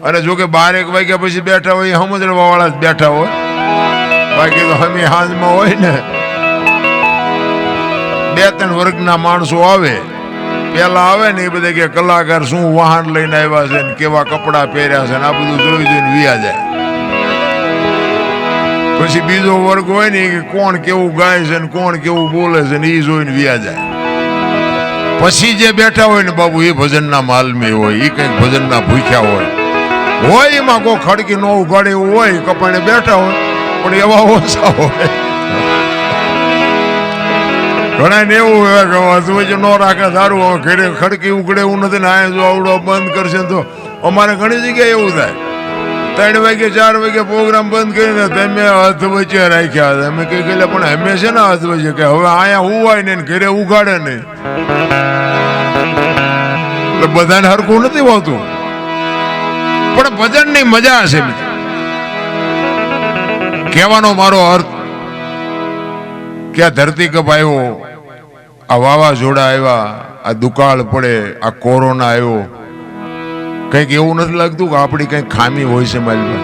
અને જો કે 12 વાગ્યા પછી બેઠા હોય સમજણવા વાળા જ બેઠા હોય, બાકી તો અમે હાજમાં હોય ને 2-3 વર્ગના માણસો આવે. પેલા આવે ને એ બધા કે કલાકાર શું વાહન લઈને આવ્યા છે ને કેવા કપડા પહેર્યા છે ને આ બધું જોઈ જોઈને વિયા જાય. પછી બીજો વર્ગ હોય ને કે કોણ કેવું ગાય છે ને કોણ કેવું બોલે છે ને એ જોઈને વિયા જાય. પછી જે બેઠા હોય ને બાબુ એ ભજનના માલમી હોય, એ કઈક ભજનના ભૂખ્યા હોય એમાં કોઈ ખડકી ન ઉગાડે એવું હોય, કપાણે બેઠા હોય પણ એવા ઓછા હોય. ઘણા ને એવું હોય ન રાખે સારું, હવે ઘરે ખડકી ઉગડે એવું નથી ને આ જો આવડો બંધ કરશે તો અમારે ઘણી જગ્યાએ એવું થાય. 3 વાગે 4 વાગે પ્રોગ્રામ બંધ કરીને તમે હાથ વચ્ચે રાખ્યા હતા. અમે કઈ ગયેલા પણ હંમેશા ના હાથ વચ્ચે કે હવે અહીંયા હુવાય ને ઘરે ઉગાડે નહીં. એટલે બધાને હરખું નથી હોતું, પણ ભજનની મજા હશે. કહેવાનો મારો અર્થ કે આ ધરતી કપ આવ્યો, આ વાવાઝોડા આવ્યા, આ દુકાળ પડે, આ કોરોના આવ્યો, કઈક એવું નથી લાગતું કે આપણી કઈક ખામી હોય છે મારી?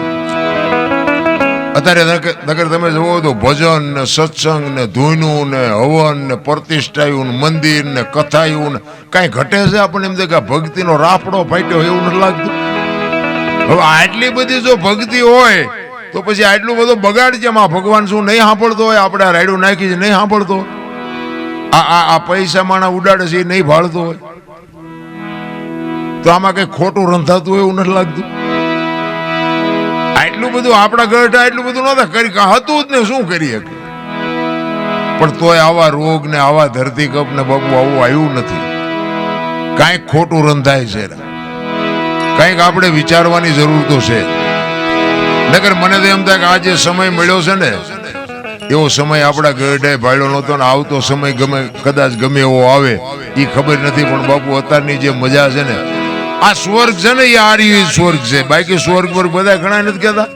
અત્યારે નગર તમે જોવો તો ભજન ને સત્સંગ ને ધૂનું ને હવન ને પ્રતિષ્ઠાયું ને મંદિર ને કથાયું ને કઈ ઘટે છે? આપણને એમ કે ભક્તિનો રાફડો ફાટ્યો એવું નથી લાગતું? હવે આટલી બધી જો ભક્તિ હોય તો પછી આટલું બધું બગાડ છે. આ ભગવાન શું નહીં સાંભળતો હોય? આપણે આ રાયડું નાખી છે નહીં સાંભળતો? આ પૈસા માણા ઉડાડે છે એ નહીં ભાળતો હોય? તો આમાં કઈ ખોટું રંધાતું હોય એવું નથી લાગતું? આટલું બધું આપણા ગઢા એટલું બધું નતા કરી હતું જ ને શું કરી શકે? પણ તોય આવા રોગ ને આવા ધરતી કપ ને બાબુ આવું આવ્યું નથી. કાંઈક ખોટું રંધાય છે, કાંઈક આપણે વિચારવાની જરૂર તો છે. નકર મને તો એમ થાય કે આ જે સમય મળ્યો છે ને એવો સમય આપણા ગઢે ભાડ્યો નહોતો ને આવતો સમય કદાચ ગમે એવો આવે એ ખબર નથી. પણ બાપુ અત્યારની જે મજા છે ને, આ સ્વર્ગ છે ને એ આર્ય સ્વર્ગ છે. બાકી સ્વર્ગ પર બધા ઘણા નથી કહેતા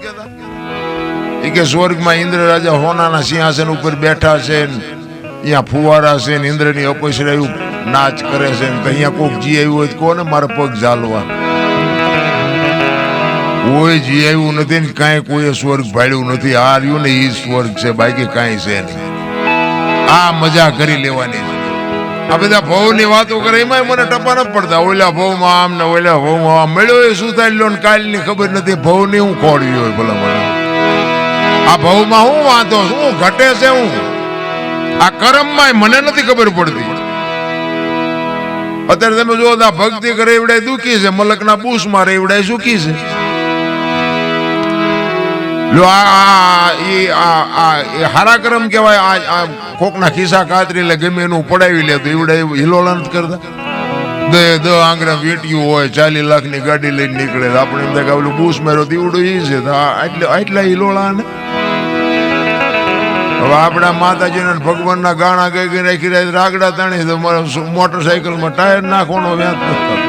એ કે સ્વર્ગમાં ઇન્દ્ર રાજા હોનાના સિંહાસન ઉપર બેઠા છે, અહીંયા ફુવારા છે ને ઇન્દ્રની અપસરાયું નાચ કરે છે ને અહીંયા કોઈક જી આવ્યું હોય કોને મારા પગ ઝાલવા? કોઈ જી આવ્યું નથી ને કાંઈ કોઈએ સ્વર્ગ ભાડ્યું નથી. આ રહ્યું ને એ સ્વર્ગ છે, બાકી કાંઈ છે નહીં. આ મજા કરી લેવાની છે. આ બધા ભવની વાતો કરે એમાં મને ટપા નથી પડતા. ઓલા ભવમાં આમ ને ઓલા ભવમાં આમ મળ્યો એ શું થાય લો ને કાલની ખબર નથી. ભવની હું ખોડવી હોય ભલા મને? આ ભવમાં હું વાંધો શું ઘટે છે? હું આ કર્મમાં મને નથી ખબર પડતી. અત્યારે તમે જો ભક્તિ કરે એવડાય દુખી છે, મલકના બૂસ મારે એવડાય સુખી છે. હારા કર્મ કેવાય. કોકના ખિસ્સા કાતરી લે ગમે એનું પડાવી લે તો એવડે હિલોળા નથી કરતા. 10 આંગળા વીંટ્યું હોય 40 લાખની ગાડી લઈને નીકળે, આપણે એમ થાય કે ઓલું બૂસ માર્યો દીવડું એ છે આટલા હિલોળા ને. હવે આપણા માતાજીને ભગવાનના ગાણા ગઈ રાખી રહ્યા રાગડા તાણી તો મોટરસાયકલમાં ટાયર નાખવાનો વ્યાજ નથી.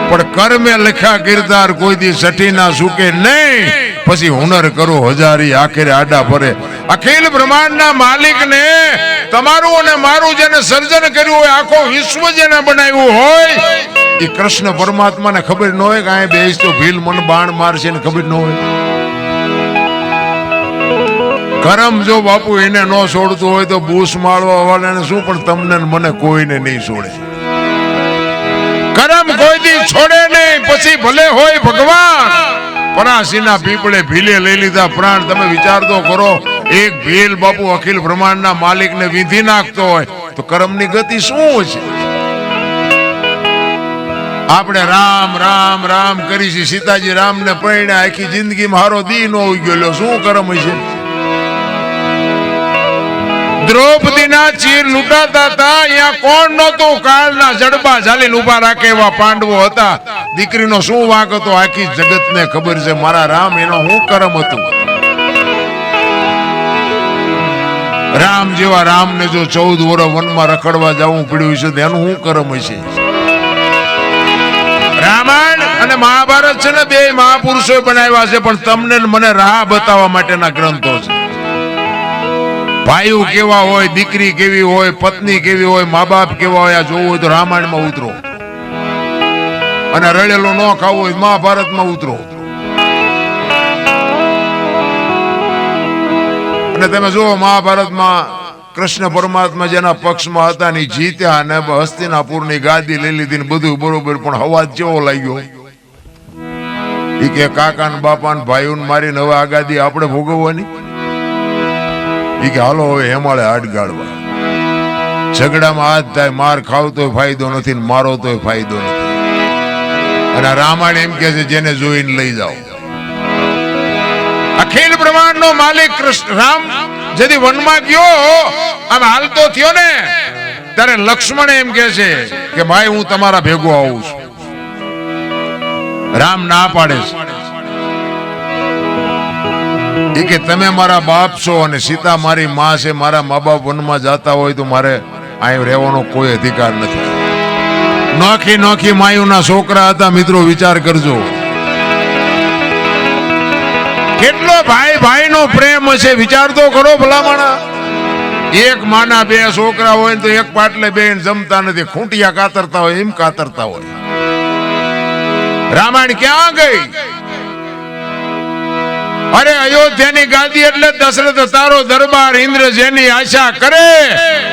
પણ કર્મે લખ્યા કિરદાર કોઈ દી સઠી ના સુકે નહીં. પછી હુનર કરો હજારી આખરે આડા ફરે. અખિલ બ્રહ્માંડના માલિકને તમારું અને મારું જેને સર્જન કર્યું હોય, આખો વિશ્વ જેને બનાવ્યું હોય, એ કૃષ્ણ પરમાત્માને ખબર ન હોય કે આ બેસ તો ભીલ મન બાણ મારશે ને ખબર ન હોય. કરમ જો બાપુ એને ન છોડતું હોય તો બૂસ માળવા વાળાને શું, પણ તમને મને કોઈને નહીં છોડે. કરમ કોઈ દી છોડે નહીં. પછી ભલે હોય ભગવાન પરાસીના પીપળે ભીલે લઈ લીધા પ્રાણ. તમે વિચાર તો કરો, એક ભીલ બાપુ અખિલ બ્રહ્માંડના માલિકને વિધિ નાખતો હોય તો કરમની ગતિ શું છે? આપણે રામ રામ રામ કરી છે. સીતાજી રામને પરણ્યા, આખી જિંદગીમાં હારો દી નો ઉગ્યો, શું કરમ છે? દ્રૌપદીના ચીર લૂંટાતા હતા, અહીંયા કોણ નહોતું? કાળના જડબા ઝાલીને ઉભા રાખે એવા પાંડવો હતા. દીકરીનો શું વાંક હતો? આખી જગતને ખબર છે. મારા રામ એનો શું કરમ હતું? રામ જેવા રામને જો 14 વર્ષ વનમાં રખડવા જવું પડ્યું છે એનું શું કરમ હશે? રામાયણ અને મહાભારત છે ને, 2 મહાપુરુષો બનાવ્યા છે, પણ તમને મને રાહ બતાવવા માટેના ગ્રંથો છે. ભાઈઓ કેવા હોય, દીકરી કેવી હોય, પત્ની કેવી હોય, મા બાપ કેવા હોય, આ જોવું હોય તો રામાયણમાં ઉતરો. અને રળેલો ન ખાવો હોય મહાભારતમાં ઉતરો. અને તમે જુઓ મહાભારતમાં કૃષ્ણ પરમાત્મા જેના પક્ષમાં હતા ને જીત્યા અને હસ્તિનાપુરની ગાદી લઈ લીધી ને બધું બરોબર, પણ હવાજ કેવો લાગ્યો ઈ કે કાકા ને બાપા ને ભાઈઓ ને મારીને હવે આ ગાદી આપણે ભોગવવાની. ઈ કે હાલો હવે હેમાળે હાડ ગાળવા. ઝઘડામાં હાથ થાય, માર ખાવ તોય ફાયદો નથી ને મારો તોય ફાયદો નથી. અને રામાયણ એમ કે છે જેને જોઈને લઈ જાઓ. અખિલ બ્રહ્માંડ નો માલિક કૃષ્ણ રામ જેથી વનમાં ગયો આમ હાલતો થયો ને ત્યારે લક્ષ્મણ એમ કે છે કે ભાઈ હું તમારા ભેગો આવું છું. રામ ના પાડે છે કે તમે મારા બાપ છો અને સીતા મારી માં છે, મારા મા બાપ વનમાં જતા હોય તો મારે અહીં રહેવાનો કોઈ અધિકાર નથી. નોખી નોખી માયુના છોકરા હતા મિત્રો, વિચાર કરજો કેટલો ભાઈ ભાઈ નો પ્રેમ હશે. વિચાર તો કરો ભલામણા. એક માના બે છોકરા હોય તો એક પાટલે બેન જમતા નથી, ખૂંટિયા કાતરતા હોય એમ કાતરતા હોય. રામાયણ ક્યાં ગઈ? અરે અયોધ્યાની ગાદી એટલે દશરથ તારો દરબાર, ઇન્દ્ર જેની આશા કરે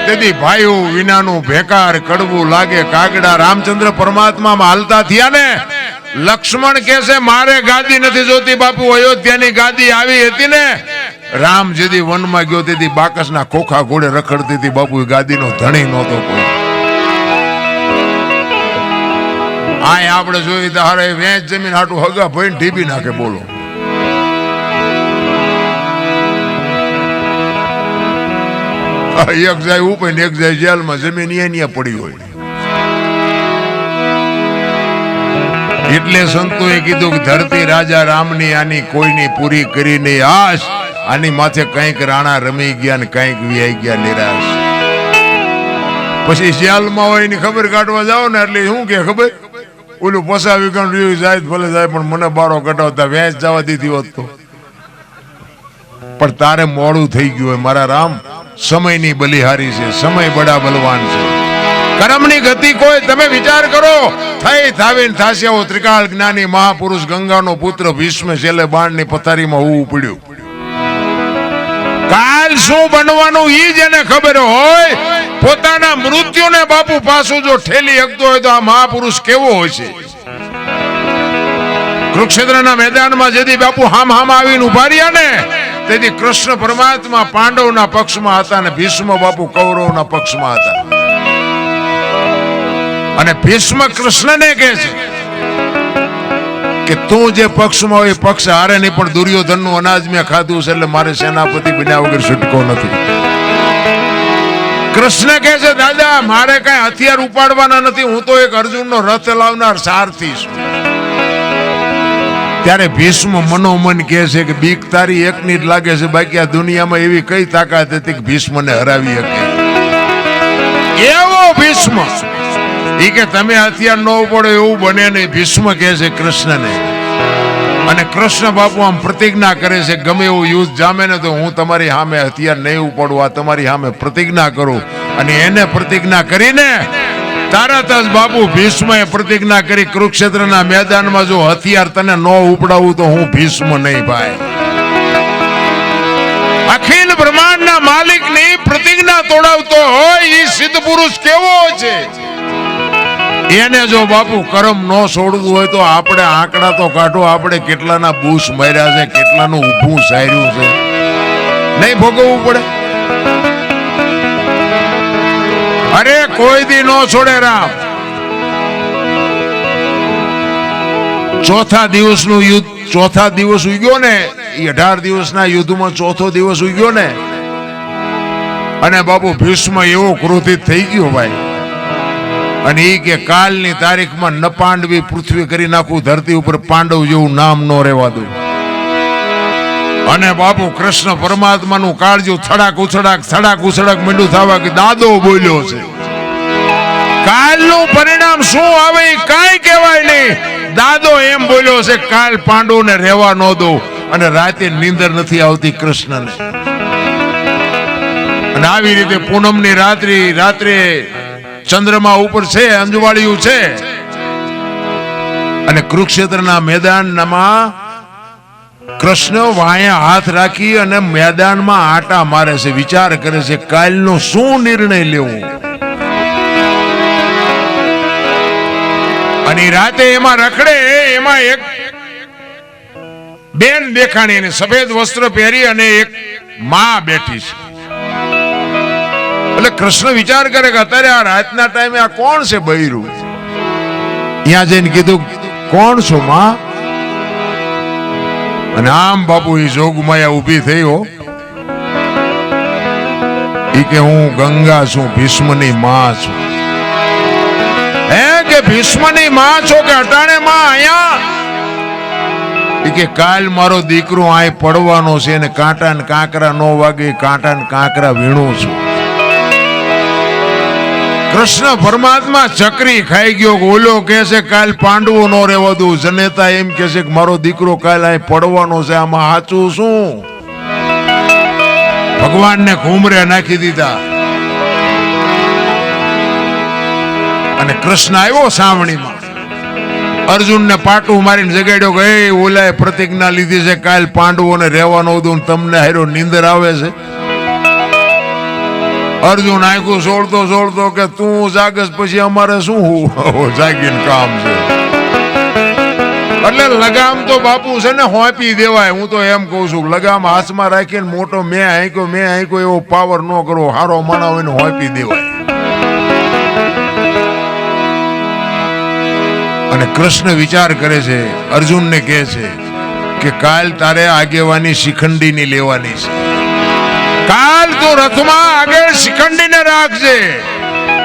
તેથી ભાઈઓ વિનાનું ભેકાર કડવું લાગે કાગડા. રામચંદ્ર પરમાત્મા હાલતા થયા ને લક્ષ્મણ કે છે મારે ગાદી નથી જોતી બાપુ, અયોધ્યાની ગાદી આવી હતી ને રામ જેથી વનમાં ગયો તેથી બાકસના ખોખા ઘોડે રખડતી હતી બાપુ, ગાદીનો ધણી નહોતો કોઈ. આ આપણે જોઈ તારે વેચ જમીન હાટું હગા ભાઈ ઢીબી નાખે. બોલો એક જાય ઉપર ને એક જાય જેલમાં, જમીન અહીંયા પડી હોય. એટલે સંતોએ કીધું કે ધરતી રાજા રામની આની કોઈની પૂરી કરી નહીં આશ, આની માથે કંઈક રાણા રમી ગયા ને કંઈક વિયાઈ ગયા નિરાશ. પછી જેલમાં હોય એની ખબર કાઢવા જાઓ ને એટલે શું કે ખબર, ઓલું પસાવી ગણ જાય ભલે જાય પણ મને બારો કટાવતા વેચ જવા દીધી હોત તો. પણ તારે મોડું થઈ ગયું હોય મારા રામ. સમયની બલિહારી છે, સમય બડા બલવાન છે. કર્મની ગતિ કોઈ તમે વિચાર કરો. થઈ થાવીને થાશે એવો ત્રિકાળ જ્ઞાની મહાપુરુષ ગંગાનો પુત્ર ભીષ્મ છેલ્લે બાણની પથારીમાં હોવું પડ્યું. કાલ શું બનવાનું ઈ જેને ખબર હોય, પોતાના મૃત્યુને બાપુ પાછું જો ઠેલી શકતો હોય તો આ મહાપુરુષ કેવો હોય છે. કુરુક્ષેત્રના મેદાનમાં જેથી બાપુ હામ હામ આવીને ઉભા રહ્યા ને તેથી કૃષ્ણ પરમાત્મા પાંડવના પક્ષમાં હતા અને ભીષ્મ બાપુ કૌરવના પક્ષમાં હતા. અને ભીષ્મ કૃષ્ણને કહે છે કે તું જે પક્ષમાં હોય પક્ષ હારે નહીં, પણ દુર્યોધનનું અનાજ મેં ખાધું છે એટલે મારે સેનાપતિ બન્યા વગર છૂટકો નથી. કૃષ્ણ કહે છે દાદા મારે કઈ હથિયાર ઉપાડવાના નથી, હું તો એક અર્જુનનો રથ લાવનાર સારથી છું. ત્યારે ભીષ્મ મનોમન કહે છે કે બીક તારી એકની જ લાગે છે, બાકી આ દુનિયામાં એવી કઈ તાકાત હતી કે ભીષ્મને હરાવી શકે. એવો ભીષ્મ ઈ કે તમે હથિયાર ન પડો એવું બને નહીં. ભીષ્મ કહે છે કૃષ્ણને. અને કૃષ્ણ બાપુ આમ પ્રતિજ્ઞા કરે છે ગમે એવું યુદ્ધ જામે ને તો હું તમારી સામે હથિયાર નહીં ઉપાડું, આ તમારી સામે પ્રતિજ્ઞા કરું. અને એને પ્રતિજ્ઞા કરીને તરત જ બાપુ ભીષ્મએ પ્રતિજ્ઞા કરી કુરુક્ષેત્રના મેદાનમાં જો હથિયાર તને ન ઉપડાવું તો હું ભીષ્મ નહીં ભાઈ. અખિલ બ્રહ્માંડના માલિકની પ્રતિજ્ઞા તોડાવતો હોય એ સિદ્ધ પુરુષ કેવો છે. એને જો બાપુ કરમ ન છોડવું હોય તો આપણે આંકડા તો કાઢો, આપણે કેટલાના બૂસ માર્યા છે, કેટલાનું ઊભું સાર્યું છે, નહીં ભોગવવું પડે. અરે કોઈ દી નો છોડે રામ. ચોથા દિવસનું યુદ્ધ, ચોથા દિવસ ઉગ્યો ને એ 18 દિવસના યુદ્ધમાં ચોથો દિવસ ઉગ્યો ને અને બાપુ ભીષ્મ એવો ક્રોધિત થઈ ગયો ભાઈ. અને એ કે કાલની તારીખમાં ન પાંડવી પૃથ્વી કરી નાખું, ધરતી ઉપર પાંડવ જેવું નામ ન રહેવા દઉં. અને બાપુ કૃષ્ણ પરમાત્માનું કાળજું થડાક ઉછડાક મીંડું થવા કે દાદો બોલ્યો છે. કાલનું પરિણામ શું આવે કાંઈ કહેવાય નહીં. દાદો એમ બોલ્યો છે કાલ પાંડવોને રહેવા ન દો. અને રાતે નીંદર નથી આવતી કૃષ્ણને. અને આવી રીતે પૂનમની રાત્રે ચંદ્રમા ઉપર છે, અંજવાળિયું છે અને કુરુક્ષેત્રના મેદાનમાં કૃષ્ણ વાયા હાથ રાખી અને મેદાનમાં આટા મારે છે, વિચાર કરે છે કાલનો શું નિર્ણય લેવો. અને રાતે એમાં રખડે, એમાં એક બેન દેખાણી, એને સફેદ વસ્ત્ર પહેરી અને એક માં બેઠી છે. એટલે કૃષ્ણ વિચાર કરે કે અત્યારે આ રાતના ટાઈમે આ કોણ છે બૈરું. ત્યાં જઈને કીધું કોણ છો માં? અને આમ બાપુ એ જોગમાયા ઉભી થઈ હો. ઈ કે હું ગંગા છું, ભીષ્મની માં છું. હે કે ભીષ્મની માં છો કે અટાણે માં અહીંયા? ઈ કે કાલ મારો દીકરો આય પડવાનો છે ને કાંટા ને કાંકરા નો વાગે કાંટા ને કાંકરા વીણું છું. કૃષ્ણ પરમાત્મા ચકરી ખાઈ ગયો. ઓલો કે છે કાલ પાંડવો નો રહેવા દઉં, જનેતા એમ કે છે કે મારો દીકરો કાલ અહીં પડવાનો છે. આમાં સાચું શું? ભગવાનને ઘૂમરે નાખી દીધા. અને કૃષ્ણ આવ્યો સાવણીમાં, અર્જુનને પાટું મારીને જગાડ્યો કે એ ઓલાએ પ્રતિજ્ઞા લીધી છે કાલ પાંડવોને રહેવાનો દઉં, તમને હારો નીંદર આવે છે. અર્જુન આંખું સોળતો કે તું જાગસ પછી અમારે શું જાગીને કામ છે. એટલે લગામ તો બાપુ છે ને હોંપી દેવાય. હું તો એમ કઉ છું લગામ હાથમાં રાખીને મોટો મેં આંક્યો એવો પાવર ન કરો. હારો માણા હોય ને હોંપી દેવાય. અને કૃષ્ણ વિચાર કરે છે, અર્જુનને કહે છે કે કાલ તારે આગેવાની શિખંડીની લેવાની છે. કાલ તો રથમાં આગળ શિખંડીને રાખજે.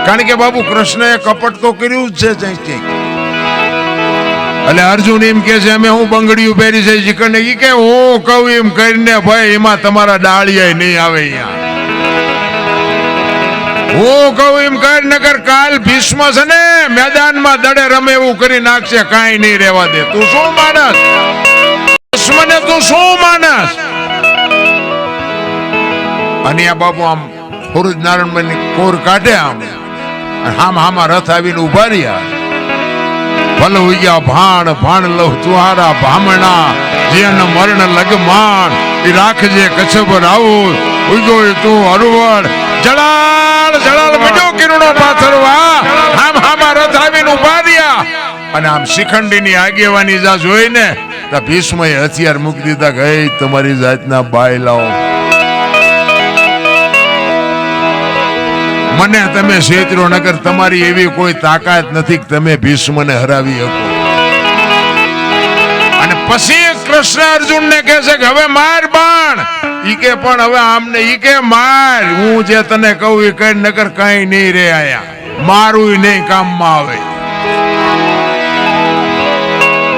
કારણ કે બાબુ કૃષ્ણએ કપટ તો કર્યું જ છે. એટલે અર્જુન એમ કે છે અમે હું બંગડીયું પહેરી છે શિખંડી. ઈ કે હું કહું એમ કરીને ભાઈ એમાં તમારા ડાળિયા નહીં આવે. અહીંયા હું કહું એમ કર નકર કાલ ભીષ્મ છે ને મેદાનમાં દડે રમે એવું કરી નાખશે. કાંઈ નહીં રહેવા દે. તું શું માનસ? ભીષ્મને તું શું માનસ? અને આ બાપુ આમ સૂરજ નારાયણ કોર કાઢે, આમ હામાં રથ આવીને ઉભા રહ્યા. ભલે હોઈ ગયા ભાણ લવ તુહારા ભામણા, જેન મરણ લગમાન એ રાખજે કચ્છ પર આવું. ઉગો તું હરવડ જળાલ બીજો કિરણો પાથરવા. હામાં રથ આવીને ઉભા રહ્યા. અને આમ શિખંડીની આગેવાની જા જોઈને તો ભીષ્મએ હથિયાર મૂકી દીધા કે તમારી જાતના બાય લાવો, મને તમે છેતરો નગર. તમારી એવી કોઈ તાકાત નથી કે તમે ભીષ્મને હરાવી શકો. અને પછી કૃષ્ણ અર્જુનને કહે છે કે હવે માર બાણ. ઈ કે પણ હવે આમને ઈ કે માર. હું જે તને કહું એ કઈ નગર કઈ નહીં રે. આયા મારું નહીં કામમાં આવે.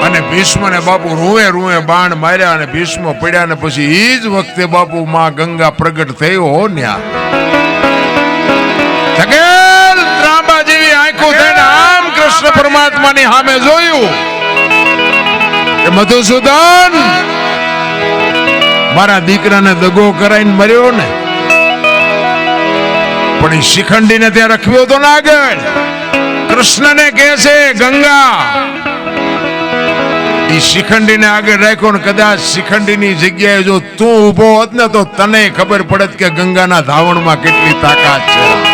અને ભીષ્મને બાપુ રૂએ બાણ માર્યા અને ભીષ્મ પડ્યા. ને પછી ઈ જ વખતે બાપુ માં ગંગા પ્રગટ થયો હો ન્યા. ત્રાંબા જેવી આંખો થઈને આમ કૃષ્ણ પરમાત્માની સામે જોયું કે મધુસૂદન મારા દીકરાને દગો કરાઈને મર્યો ને, પણ એ શિખંડીને ત્યાં રખવ્યો તો ના આગળ. કૃષ્ણને કહે છે ગંગા. એ શિખંડીને આગળ રાખ્યો ને કદાચ શિખંડીની જગ્યાએ જો તું ઉભો હોત ને તો તને ખબર પડત કે ગંગાના ધાવણમાં કેટલી તાકાત છે.